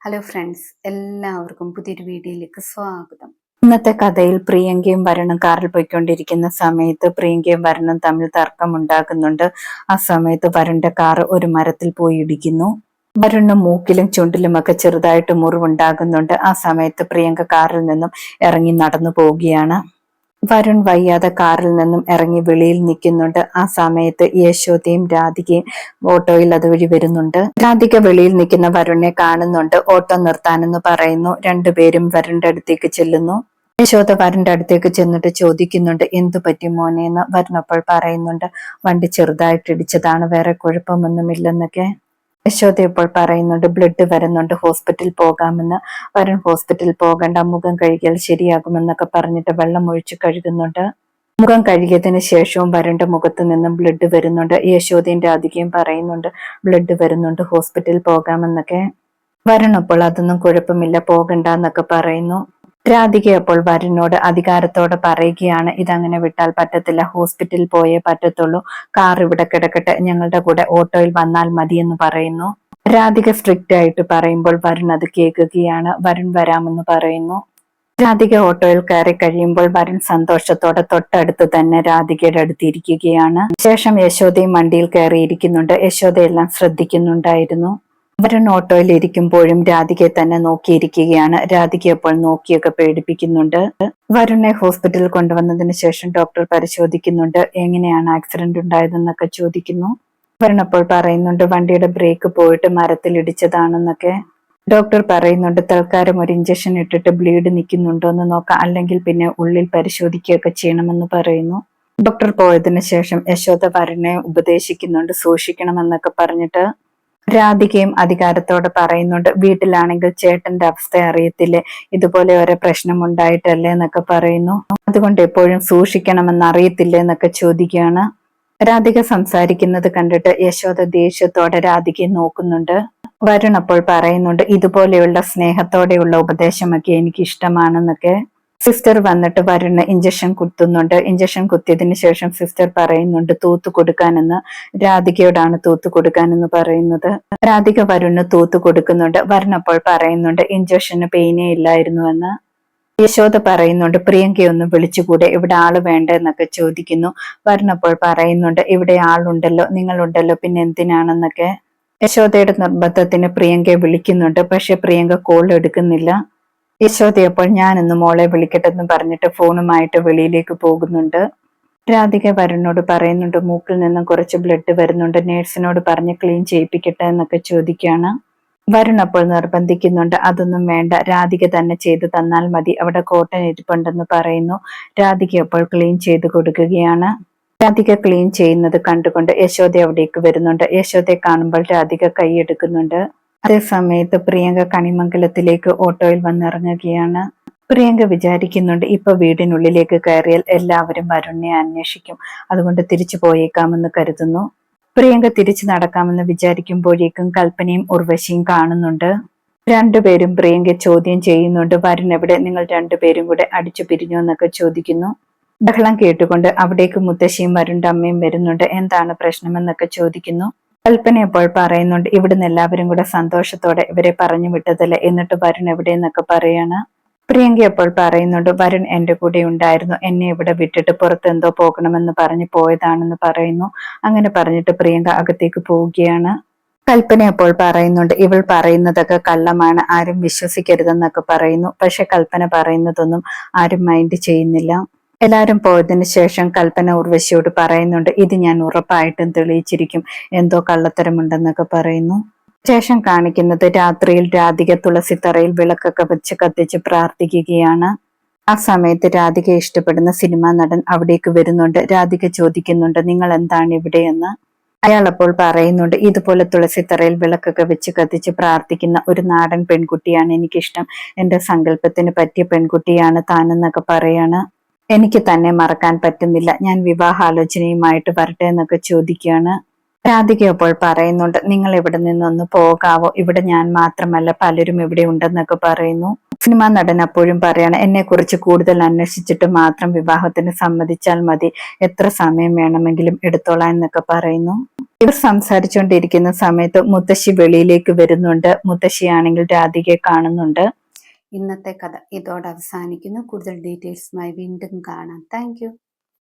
Hello friends, എല്ലാവർക്കും പുതിയൊരു വീഡിയോയിലേക്ക് സ്വാഗതം. ഇന്നത്തെ കഥയിൽ പ്രിയങ്കയും വരുണും കാറിൽ പോയിക്കൊണ്ടിരിക്കുന്ന സമയത്ത് പ്രിയങ്കയും വരുണും തമ്മിൽ തർക്കമുണ്ടാകുന്നുണ്ട്. ആ സമയത്ത് വരുണിന്റെ കാർ ഒരു മരത്തിൽ പോയി ഇടിക്കുന്നു. വരുണിന് മൂക്കിലും ചുണ്ടിലുമൊക്കെ ചെറുതായിട്ട് മുറിവുണ്ടാകുന്നുണ്ട്. ആ സമയത്ത് പ്രിയങ്ക കാറിൽ നിന്നും ഇറങ്ങി നടന്നു പോവുകയാണ്. വരുൺ വയ്യാതെ കാറിൽ നിന്നും ഇറങ്ങി വെളിയിൽ നിൽക്കുന്നുണ്ട്. ആ സമയത്ത് യശോദയും രാധികയും ഓട്ടോയിൽ അതുവഴി വരുന്നുണ്ട്. രാധിക വെളിയിൽ നിൽക്കുന്ന വരുണിനെ കാണുന്നുണ്ട്. ഓട്ടോ നിർത്താനെന്ന് പറയുന്നു. രണ്ടുപേരും വരുണിന്റെ അടുത്തേക്ക് ചെല്ലുന്നു. യശോദ വരുണിന്റെ അടുത്തേക്ക് ചെന്നിട്ട് ചോദിക്കുന്നുണ്ട്, എന്തു പറ്റി മോനേന്ന്. വരുൺ അപ്പോൾ പറയുന്നുണ്ട്, വണ്ടി ചെറുതായിട്ട് ഇടിച്ചതാണ്, വേറെ കുഴപ്പമൊന്നുമില്ലെന്നൊക്കെ. യശോദ ഇപ്പോൾ പറയുന്നുണ്ട്, ബ്ലഡ് വരുന്നുണ്ട്, ഹോസ്പിറ്റലിൽ പോകാമെന്ന്. വരുൺ ഹോസ്പിറ്റലിൽ പോകണ്ട, മുഖം കഴുകിയാൽ ശരിയാകുമെന്നൊക്കെ പറഞ്ഞിട്ട് വെള്ളം ഒഴിച്ച് കഴുകുന്നുണ്ട്. മുഖം കഴുകിയതിന് ശേഷവും വരുണിന്റെ മുഖത്ത് നിന്നും ബ്ലഡ് വരുന്നുണ്ട്. യശോദയും രാധികയും പറയുന്നുണ്ട്, ബ്ലഡ് വരുന്നുണ്ട്, ഹോസ്പിറ്റലിൽ പോകാമെന്നൊക്കെ. വരുൺ അപ്പോൾ അതൊന്നും കുഴപ്പമില്ല, പോകണ്ട എന്നൊക്കെ പറയുന്നു. രാധിക അപ്പോൾ വരുണിനോട് അധികാരത്തോടെ പറയുകയാണ്, ഇതങ്ങനെ വിട്ടാൽ പറ്റത്തില്ല, ഹോസ്പിറ്റലിൽ പോയേ പറ്റത്തുള്ളൂ, കാർ ഇവിടെ കിടക്കട്ടെ, ഞങ്ങളുടെ കൂടെ ഓട്ടോയിൽ വന്നാൽ മതിയെന്ന് പറയുന്നു. രാധിക സ്ട്രിക്റ്റ് ആയിട്ട് പറയുമ്പോൾ വരുൺ അത് കേൾക്കുകയാണ്. വരുൺ വരാമെന്ന് പറയുന്നു. രാധിക ഓട്ടോയിൽ കയറി കഴിയുമ്പോൾ വരുൺ സന്തോഷത്തോടെ തൊട്ടടുത്ത് തന്നെ രാധികയുടെ അടുത്തിരിക്കുകയാണ്. ശേഷം യശോദയും വണ്ടിയിൽ കയറിയിരിക്കുന്നുണ്ട്. യശോദ എല്ലാം ശ്രദ്ധിക്കുന്നുണ്ടായിരുന്നു. വരുൺ ഓട്ടോയിൽ ഇരിക്കുമ്പോഴും രാധികയെ തന്നെ നോക്കിയിരിക്കുകയാണ്. രാധിക അപ്പോൾ നോക്കിയൊക്കെ പേടിപ്പിക്കുന്നുണ്ട്. വരുണിനെ ഹോസ്പിറ്റലിൽ കൊണ്ടുവന്നതിന് ശേഷം ഡോക്ടർ പരിശോധിക്കുന്നുണ്ട്. എങ്ങനെയാണ് ആക്സിഡന്റ് ഉണ്ടായതെന്നൊക്കെ ചോദിക്കുന്നു. വരുൺ അപ്പോൾ പറയുന്നുണ്ട്, വണ്ടിയുടെ ബ്രേക്ക് പോയിട്ട് മരത്തിൽ ഇടിച്ചതാണെന്നൊക്കെ. ഡോക്ടർ പറയുന്നുണ്ട്, തൽക്കാലം ഒരു ഇഞ്ചക്ഷൻ ഇട്ടിട്ട് ബ്ലീഡ് നിൽക്കുന്നുണ്ടോ എന്ന് നോക്കാം, അല്ലെങ്കിൽ പിന്നെ ഉള്ളിൽ പരിശോധിക്കുകയൊക്കെ ചെയ്യണമെന്ന് പറയുന്നു. ഡോക്ടർ പോയതിനു ശേഷം യശോദ വരുണിനെ ഉപദേശിക്കുന്നുണ്ട്, സൂക്ഷിക്കണമെന്നൊക്കെ പറഞ്ഞിട്ട്. രാധികയും അധികാരത്തോടെ പറയുന്നുണ്ട്, വീട്ടിലാണെങ്കിൽ ചേട്ടന്റെ അവസ്ഥ അറിയത്തില്ലേ, ഇതുപോലെ ഒരു പ്രശ്നം ഉണ്ടായിട്ടല്ലേ എന്നൊക്കെ പറയുന്നു. അതുകൊണ്ട് എപ്പോഴും സൂക്ഷിക്കണമെന്ന് അറിയത്തില്ലേ എന്നൊക്കെ ചോദിക്കുകയാണ്. രാധിക സംസാരിക്കുന്നത് കണ്ടിട്ട് യശോദ ദേഷ്യത്തോടെ രാധികയെ നോക്കുന്നുണ്ട്. വരുൺ അപ്പോൾ പറയുന്നുണ്ട്, ഇതുപോലെയുള്ള സ്നേഹത്തോടെയുള്ള ഉപദേശമൊക്കെ എനിക്ക് ഇഷ്ടമാണെന്നൊക്കെ. സിസ്റ്റർ വന്നിട്ട് വരുണിന് ഇഞ്ചക്ഷൻ കുത്തുന്നുണ്ട്. ഇഞ്ചക്ഷൻ കുത്തിയതിന് ശേഷം സിസ്റ്റർ പറയുന്നുണ്ട്, തൂത്തു കൊടുക്കാനെന്ന്. രാധികയോടാണ് തൂത്തു കൊടുക്കാനെന്ന് പറയുന്നത്. രാധിക വരുണിന് തൂത്തു കൊടുക്കുന്നുണ്ട്. വരുൺ അപ്പോൾ പറയുന്നുണ്ട്, ഇഞ്ചക്ഷന് പെയിനേ ഇല്ലായിരുന്നുവെന്ന്. യശോദ പറയുന്നുണ്ട്, പ്രിയങ്കയൊന്ന് വിളിച്ചുകൂടെ, ഇവിടെ ആള് വേണ്ട എന്നൊക്കെ ചോദിക്കുന്നു. വരുൺ അപ്പോൾ പറയുന്നുണ്ട്, ഇവിടെ ആളുണ്ടല്ലോ, നിങ്ങളുണ്ടല്ലോ, പിന്നെ എന്തിനാണെന്നൊക്കെ. യശോദയുടെ നിർബന്ധത്തിന് പ്രിയങ്കയെ വിളിക്കുന്നുണ്ട്. പക്ഷെ പ്രിയങ്ക കോൾ എടുക്കുന്നില്ല. യശോദ അപ്പോൾ ഞാനൊന്ന് മോളെ വിളിക്കട്ടെന്ന് പറഞ്ഞിട്ട് ഫോണുമായിട്ട് വെളിയിലേക്ക് പോകുന്നുണ്ട്. രാധിക വരുണിനോട് പറയുന്നുണ്ട്, മൂക്കിൽ നിന്നും കുറച്ച് ബ്ലഡ് വരുന്നുണ്ട്, നേഴ്സിനോട് പറഞ്ഞ് ക്ലീൻ ചെയ്യിപ്പിക്കട്ടെ എന്നൊക്കെ ചോദിക്കുകയാണ്. വരുൺ അപ്പോൾ നിർബന്ധിക്കുന്നുണ്ട്, അതൊന്നും വേണ്ട, രാധിക തന്നെ ചെയ്തു തന്നാൽ മതി, അവിടെ കോട്ടൺ ഇരിപ്പുണ്ടെന്ന് പറയുന്നു. രാധിക അപ്പോൾ ക്ലീൻ ചെയ്ത് കൊടുക്കുകയാണ്. രാധിക ക്ലീൻ ചെയ്യുന്നത് കണ്ടുകൊണ്ട് യശോദ അവിടേക്ക് വരുന്നുണ്ട്. യശോദയെ കാണുമ്പോൾ രാധിക കൈയെടുക്കുന്നുണ്ട്. അതേ സമയത്ത് പ്രിയങ്ക കണിമംഗലത്തിലേക്ക് ഓട്ടോയിൽ വന്നിറങ്ങുകയാണ്. പ്രിയങ്ക വിചാരിക്കുന്നുണ്ട്, ഇപ്പൊ വീടിനുള്ളിലേക്ക് കയറിയാൽ എല്ലാവരും വരുണിനെ അന്വേഷിക്കും, അതുകൊണ്ട് തിരിച്ചു പോയേക്കാമെന്ന് കരുതുന്നു. പ്രിയങ്ക തിരിച്ചു നടക്കാമെന്ന് വിചാരിക്കുമ്പോഴേക്കും കൽപ്പനയും ഉർവശിയും കാണുന്നുണ്ട്. രണ്ടുപേരും പ്രിയങ്ക ചോദ്യം ചെയ്യുന്നുണ്ട്, വരുൺ എവിടെ, നിങ്ങൾ രണ്ടുപേരും കൂടെ അടിച്ചു പിരിഞ്ഞു എന്നൊക്കെ ചോദിക്കുന്നു. ബഹളം കേട്ടുകൊണ്ട് അവിടേക്ക് മുത്തശ്ശിയും വരുണിന്റെ അമ്മയും വരുന്നുണ്ട്. എന്താണ് പ്രശ്നമെന്നൊക്കെ ചോദിക്കുന്നു. കൽപ്പന അപ്പോൾ പറയുന്നുണ്ട്, ഇവിടുന്ന് എല്ലാവരും കൂടെ സന്തോഷത്തോടെ ഇവരെ പറഞ്ഞു വിട്ടതല്ലേ, എന്നിട്ട് വരുൺ എവിടെയെന്നൊക്കെ പറയാണ്. പ്രിയങ്ക അപ്പോൾ പറയുന്നുണ്ട്, വരുൺ എന്റെ കൂടെ ഉണ്ടായിരുന്നു, എന്നെ ഇവിടെ വിട്ടിട്ട് പുറത്ത് എന്തോ പോകണമെന്ന് പറഞ്ഞു പോയതാണെന്ന് പറയുന്നു. അങ്ങനെ പറഞ്ഞിട്ട് പ്രിയങ്ക അകത്തേക്ക് പോവുകയാണ്. കൽപ്പന അപ്പോൾ പറയുന്നുണ്ട്, ഇവൾ പറയുന്നതൊക്കെ കള്ളമാണ്, ആരും വിശ്വസിക്കരുതെന്നൊക്കെ പറയുന്നു. പക്ഷെ കൽപ്പന പറയുന്നതൊന്നും ആരും മൈൻഡ് ചെയ്യുന്നില്ല. എല്ലാരും പോയതിനു ശേഷം കൽപ്പന ഉർവശിയോട് പറയുന്നുണ്ട്, ഇത് ഞാൻ ഉറപ്പായിട്ടും തെളിയിച്ചിരിക്കും, എന്തോ കള്ളത്തരമുണ്ടെന്നൊക്കെ പറയുന്നു. ശേഷം കാണിക്കുന്നത് രാത്രിയിൽ രാധിക തുളസിത്തറയിൽ വിളക്കൊക്കെ വെച്ച് കത്തിച്ച് പ്രാർത്ഥിക്കുകയാണ്. ആ സമയത്ത് രാധിക ഇഷ്ടപ്പെടുന്ന സിനിമാ നടൻ അവിടേക്ക് വരുന്നുണ്ട്. രാധിക ചോദിക്കുന്നുണ്ട്, നിങ്ങൾ എന്താണ് ഇവിടെയെന്ന്. അയാൾ അപ്പോൾ പറയുന്നുണ്ട്, ഇതുപോലെ തുളസിത്തറയിൽ വിളക്കൊക്കെ വെച്ച് കത്തിച്ച് പ്രാർത്ഥിക്കുന്ന ഒരു നാടൻ പെൺകുട്ടിയാണ് എനിക്കിഷ്ടം, എന്റെ സങ്കല്പത്തിന് പറ്റിയ പെൺകുട്ടിയാണ് താനെന്നൊക്കെ പറയാണ്. എനിക്ക് തന്നെ മറക്കാൻ പറ്റുന്നില്ല, ഞാൻ വിവാഹാലോചനയുമായിട്ട് വരട്ടെ എന്നൊക്കെ ചോദിക്കുകയാണ്. രാധിക അപ്പോൾ പറയുന്നുണ്ട്, നിങ്ങൾ ഇവിടെ നിന്നൊന്ന് പോകാവോ, ഇവിടെ ഞാൻ മാത്രമല്ല പലരും ഇവിടെ ഉണ്ടെന്നൊക്കെ പറയുന്നു. സിനിമാ നടൻ അപ്പോഴും പറയാണ്, എന്നെ കുറിച്ച് കൂടുതൽ അന്വേഷിച്ചിട്ട് മാത്രം വിവാഹത്തിന് സമ്മതിച്ചാൽ മതി, എത്ര സമയം വേണമെങ്കിലും എടുത്തോളാം എന്നൊക്കെ പറയുന്നു. ഇവർ സംസാരിച്ചുകൊണ്ടിരിക്കുന്ന സമയത്ത് മുത്തശ്ശി വെളിയിലേക്ക് വരുന്നുണ്ട്. മുത്തശ്ശിയാണെങ്കിൽ രാധികയെ കാണുന്നുണ്ട്. ഇന്നത്തെ കഥ ഇതോടെ അവസാനിക്കുന്നു. കൂടുതൽ ഡീറ്റെയിൽസുമായി വീണ്ടും കാണാം. താങ്ക്